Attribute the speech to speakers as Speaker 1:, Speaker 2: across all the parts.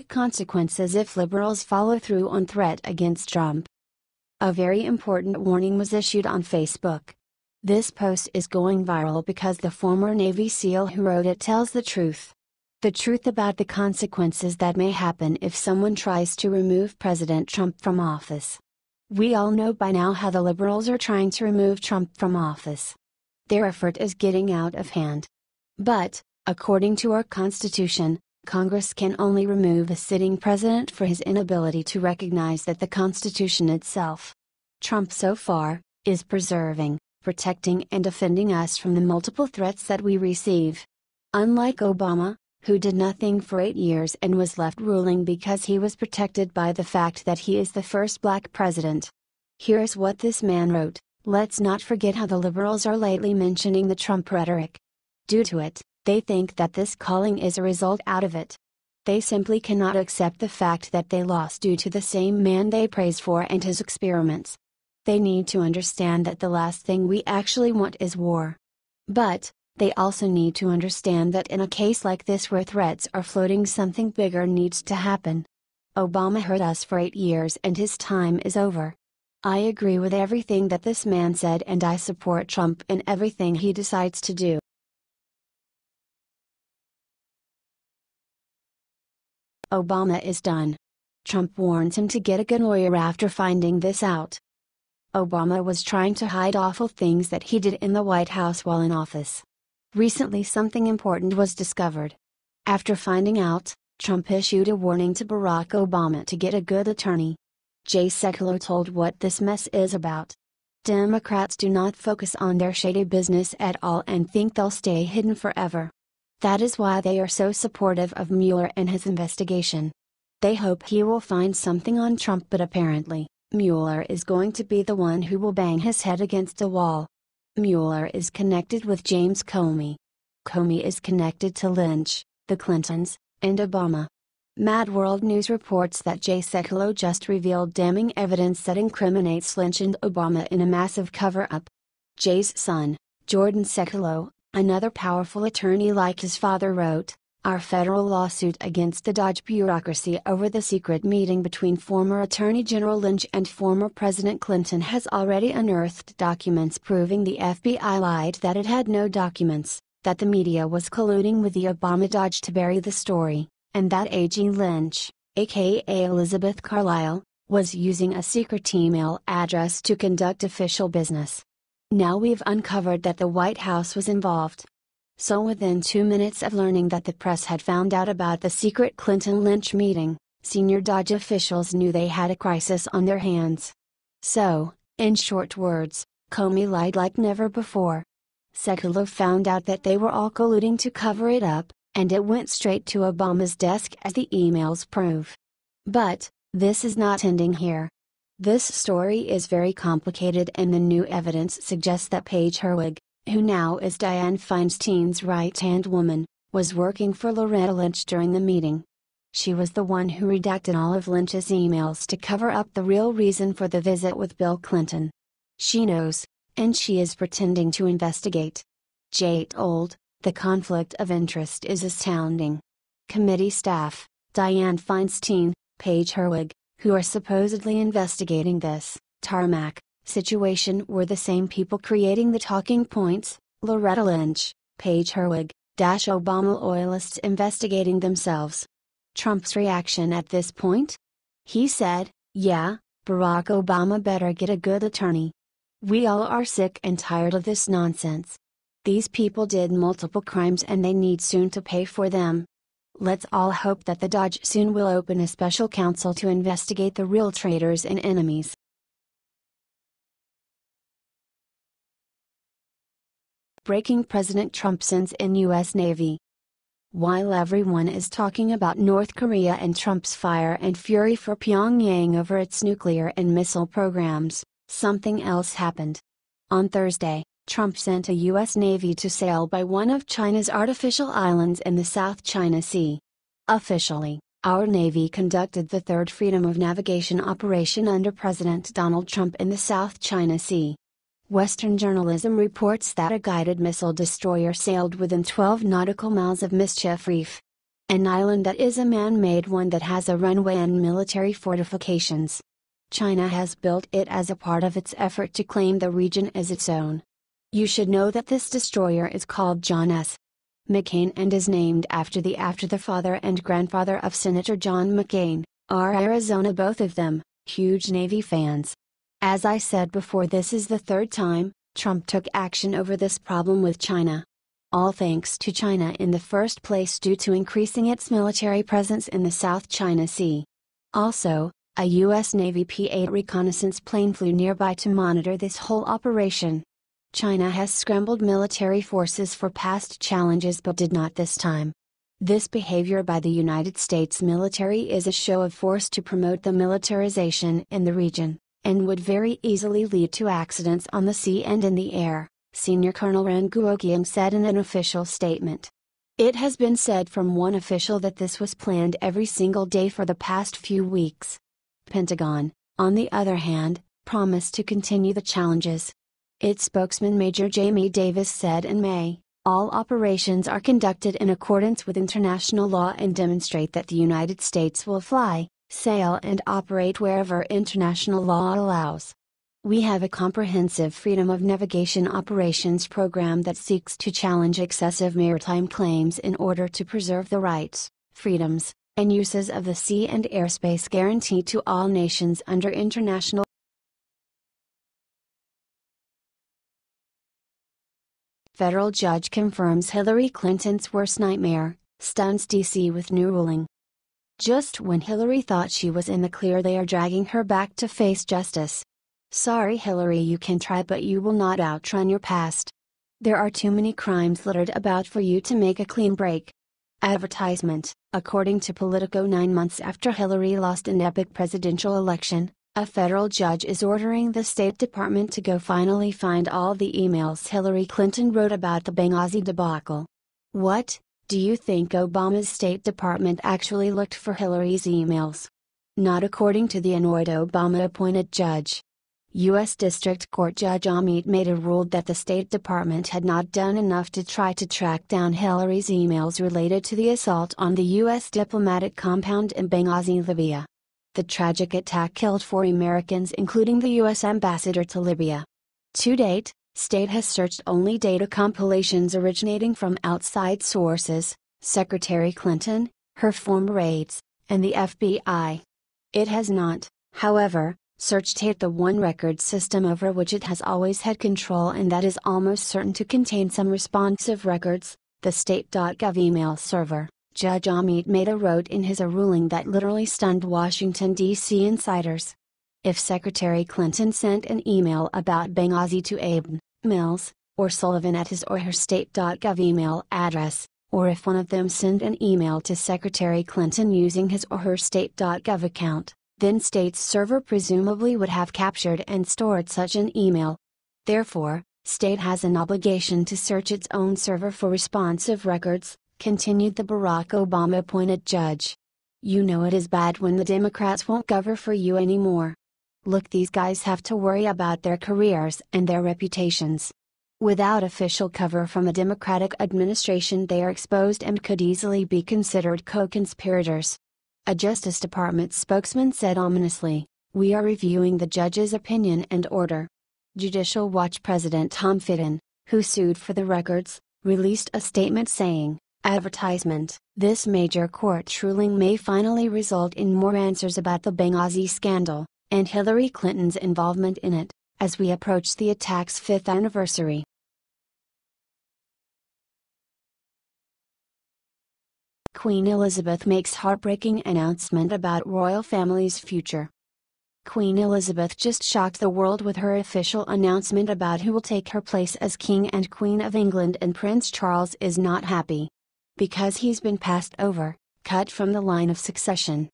Speaker 1: consequences if liberals follow through on threat against Trump. A very important warning was issued on Facebook. This post is going viral because the former Navy SEAL who wrote it tells the truth. The truth about the consequences that may happen if someone tries to remove President Trump from office. We all know by now how the liberals are trying to remove Trump from office. Their effort is getting out of hand. But, according to our Constitution, Congress can only remove a sitting president for his inability to recognize that the Constitution itself, Trump so far, is preserving, protecting and defending us from the multiple threats that we receive. Unlike Obama, who did nothing for 8 years and was left ruling because he was protected by the fact that he is the first black president. Here's what this man wrote: "Let's not forget how the liberals are lately mentioning the Trump rhetoric. Due to it, they think that this calling is a result out of it. They simply cannot accept the fact that they lost due to the same man they praise for and his experiments. They need to understand that the last thing we actually want is war. But, they also need to understand that in a case like this where threats are floating, something bigger needs to happen. Obama hurt us for 8 years and his time is over. I agree with everything that this man said and I support Trump in everything he decides to do. Obama is done. Trump warns him to get a good lawyer after finding this out." Obama was trying to hide awful things that he did in the White House while in office. Recently something important was discovered. After finding out, Trump issued a warning to Barack Obama to get a good attorney. Jay Sekulow told what this mess is about. Democrats do not focus on their shady business at all and think they'll stay hidden forever. That is why they are so supportive of Mueller and his investigation. They hope he will find something on Trump, but apparently, Mueller is going to be the one who will bang his head against the wall. Mueller is connected with James Comey. Comey is connected to Lynch, the Clintons, and Obama. Mad World News reports that Jay Sekulow just revealed damning evidence that incriminates Lynch and Obama in a massive cover-up. Jay's son, Jordan Sekulow, another powerful attorney like his father, wrote, "Our federal lawsuit against the Dodge bureaucracy over the secret meeting between former Attorney General Lynch and former President Clinton has already unearthed documents proving the FBI lied, that it had no documents, that the media was colluding with the Obama Dodge to bury the story, and that AG Lynch, aka Elizabeth Carlisle, was using a secret email address to conduct official business. Now we've uncovered that the White House was involved." So within 2 minutes of learning that the press had found out about the secret Clinton-Lynch meeting, senior Dodge officials knew they had a crisis on their hands. So, in short words, Comey lied like never before. Sekulow found out that they were all colluding to cover it up, and it went straight to Obama's desk, as the emails prove. But, this is not ending here. This story is very complicated, and the new evidence suggests that Paige Herwig, who now is Dianne Feinstein's right-hand woman, was working for Loretta Lynch during the meeting. She was the one who redacted all of Lynch's emails to cover up the real reason for the visit with Bill Clinton. She knows, and she is pretending to investigate. Jay told, "The conflict of interest is astounding." Committee staff, Dianne Feinstein, Paige Herwig, who are supposedly investigating this tarmac situation, were the same people creating the talking points. Loretta Lynch, Paige Herwig, Obama loyalists investigating themselves. Trump's reaction at this point? He said, "Yeah, Barack Obama better get a good attorney. We all are sick and tired of this nonsense. These people did multiple crimes and they need soon to pay for them. Let's all hope that the Dodge soon will open a special counsel to investigate the real traitors and enemies." Breaking President Trump sends in U.S. Navy. While everyone is talking about North Korea and Trump's fire and fury for Pyongyang over its nuclear and missile programs, something else happened. On Thursday, Trump sent a U.S. Navy to sail by one of China's artificial islands in the South China Sea. Officially, our Navy conducted the third Freedom of Navigation operation under President Donald Trump in the South China Sea. Western journalism reports that a guided missile destroyer sailed within 12 nautical miles of Mischief Reef. An island that is a man-made one that has a runway and military fortifications. China has built it as a part of its effort to claim the region as its own. You should know that this destroyer is called John S. McCain and is named after the father and grandfather of Senator John McCain, R. Arizona, both of them, huge Navy fans. As I said before, this is the third time Trump took action over this problem with China. All thanks to China in the first place due to increasing its military presence in the South China Sea. Also, a U.S. Navy P-8 reconnaissance plane flew nearby to monitor this whole operation. China has scrambled military forces for past challenges but did not this time. This behavior by the United States military is a show of force to promote the militarization in the region, and would very easily lead to accidents on the sea and in the air, Senior Colonel Ren Guoqiang said in an official statement. It has been said from one official that this was planned every single day for the past few weeks. Pentagon, on the other hand, promised to continue the challenges. Its spokesman Major Jamie Davis said in May, "All operations are conducted in accordance with international law and demonstrate that the United States will fly, sail and operate wherever international law allows. We have a comprehensive freedom of navigation operations program that seeks to challenge excessive maritime claims in order to preserve the rights, freedoms, and uses of the sea and airspace guaranteed to all nations under international." Federal judge confirms Hillary Clinton's worst nightmare, stuns DC with new ruling. Just when Hillary thought she was in the clear, they are dragging her back to face justice. Sorry Hillary, you can try but you will not outrun your past. There are too many crimes littered about for you to make a clean break. Advertisement. According to Politico, 9 months after Hillary lost an epic presidential election, a federal judge is ordering the State Department to go finally find all the emails Hillary Clinton wrote about the Benghazi debacle. What, do you think Obama's State Department actually looked for Hillary's emails? Not according to the annoyed Obama-appointed judge. U.S. District Court Judge Amit Mehta ruled that the State Department had not done enough to try to track down Hillary's emails related to the assault on the U.S. diplomatic compound in Benghazi, Libya. The tragic attack killed 4 Americans, including the U.S. ambassador to Libya. To date, State has searched only data compilations originating from outside sources, Secretary Clinton, her former aides, and the FBI. It has not, however, searched the one record system over which it has always had control and that is almost certain to contain some responsive records, the state.gov email server, Judge Amit Mehta wrote in his ruling that literally stunned Washington, D.C. insiders. If Secretary Clinton sent an email about Benghazi to Abe, Mills, or Sullivan at his or her state.gov email address, or if one of them sent an email to Secretary Clinton using his or her state.gov account, then State's server presumably would have captured and stored such an email. Therefore, State has an obligation to search its own server for responsive records, continued the Barack Obama-appointed judge. You know it is bad when the Democrats won't cover for you anymore. Look, these guys have to worry about their careers and their reputations. Without official cover from a Democratic administration, they are exposed and could easily be considered co-conspirators. A Justice Department spokesman said ominously, "We are reviewing the judge's opinion and order." Judicial Watch President Tom Fitton, who sued for the records, released a statement saying, "Advertisement. This major court ruling may finally result in more answers about the Benghazi scandal, and Hillary Clinton's involvement in it, as we approach the attack's 5th anniversary." Queen Elizabeth makes heartbreaking announcement about royal family's future. Queen Elizabeth just shocked the world with her official announcement about who will take her place as King and Queen of England, and Prince Charles is not happy. Because he's been passed over, cut from the line of succession.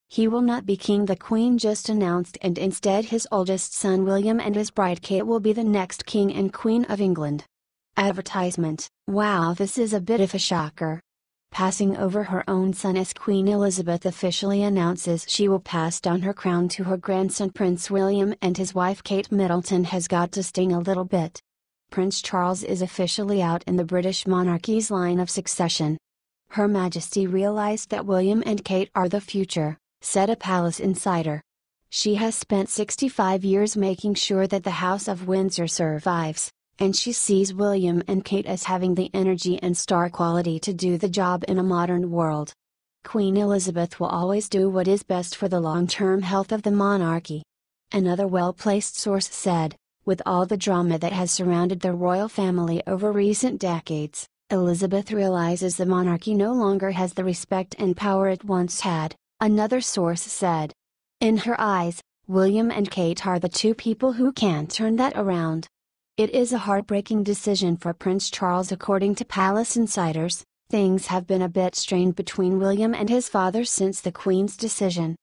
Speaker 1: He will not be king, the Queen just announced, and instead his oldest son William and his bride Kate will be the next King and Queen of England. Advertisement. Wow, this is a bit of a shocker. Passing over her own son as Queen Elizabeth officially announces she will pass down her crown to her grandson Prince William and his wife Kate Middleton has got to sting a little bit. Prince Charles is officially out in the British monarchy's line of succession. Her Majesty realized that William and Kate are the future, said a palace insider. She has spent 65 years making sure that the House of Windsor survives, and she sees William and Kate as having the energy and star quality to do the job in a modern world. Queen Elizabeth will always do what is best for the long-term health of the monarchy. Another well-placed source said, with all the drama that has surrounded the royal family over recent decades, Elizabeth realizes the monarchy no longer has the respect and power it once had, another source said. In her eyes, William and Kate are the two people who can turn that around. It is a heartbreaking decision for Prince Charles according to palace insiders. Things have been a bit strained between William and his father since the Queen's decision.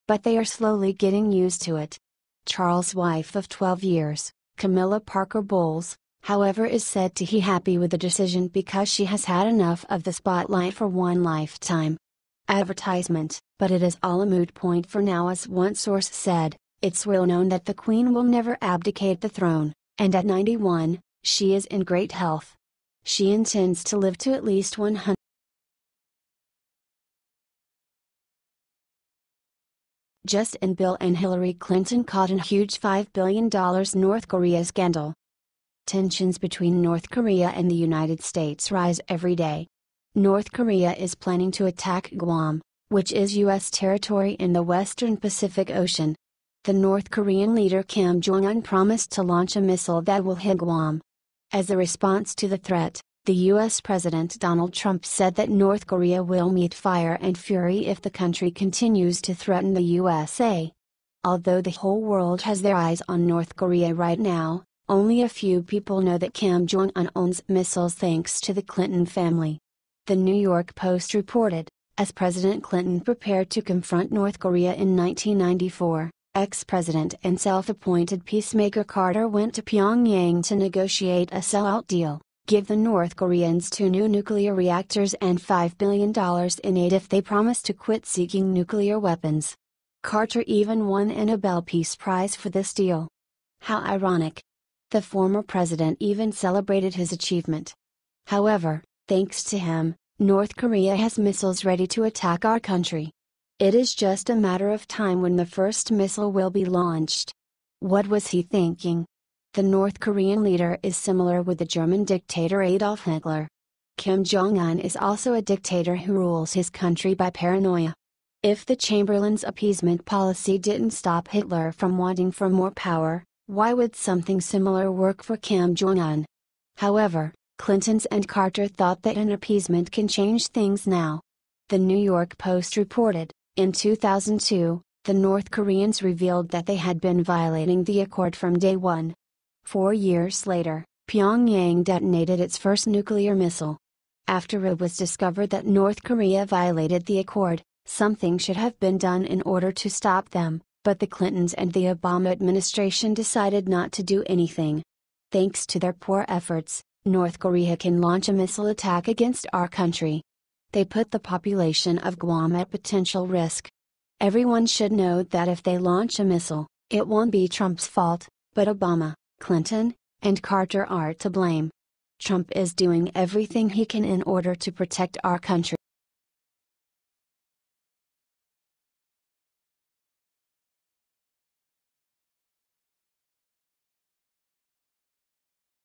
Speaker 1: But they are slowly getting used to it. Charles' wife of 12 years, Camilla Parker Bowles, however, is said to be happy with the decision because she has had enough of the spotlight for one lifetime. Advertisement, but it is all a moot point for now, as one source said. It's well known that the Queen will never abdicate the throne, and at 91, she is in great health. She intends to live to at least 100. Just and Bill and Hillary Clinton caught in huge $5 billion North Korea scandal. Tensions between North Korea and the United States rise every day. North Korea is planning to attack Guam, which is U.S. territory in the western Pacific Ocean. The North Korean leader Kim Jong-un promised to launch a missile that will hit Guam. As a response to the threat, the U.S. President Donald Trump said that North Korea will meet fire and fury if the country continues to threaten the USA. Although the whole world has their eyes on North Korea right now, only a few people know that Kim Jong-un owns missiles thanks to the Clinton family. The New York Post reported, as President Clinton prepared to confront North Korea in 1994, ex-president and self-appointed peacemaker Carter went to Pyongyang to negotiate a sellout deal, give the North Koreans 2 new nuclear reactors and $5 billion in aid if they promise to quit seeking nuclear weapons. Carter even won a Nobel Peace Prize for this deal. How ironic. The former president even celebrated his achievement. However, thanks to him, North Korea has missiles ready to attack our country. It is just a matter of time when the first missile will be launched. What was he thinking? The North Korean leader is similar with the German dictator Adolf Hitler. Kim Jong-un is also a dictator who rules his country by paranoia. If the Chamberlain's appeasement policy didn't stop Hitler from wanting for more power, why would something similar work for Kim Jong-un? However, Clinton's and Carter thought that an appeasement can change things now. The New York Post reported, in 2002, the North Koreans revealed that they had been violating the accord from day one. 4 years later, Pyongyang detonated its first nuclear missile. After it was discovered that North Korea violated the accord, something should have been done in order to stop them, but the Clintons and the Obama administration decided not to do anything. Thanks to their poor efforts, North Korea can launch a missile attack against our country. They put the population of Guam at potential risk. Everyone should know that if they launch a missile, it won't be Trump's fault, but Obama, Clinton, and Carter are to blame. Trump is doing everything he can in order to protect our country.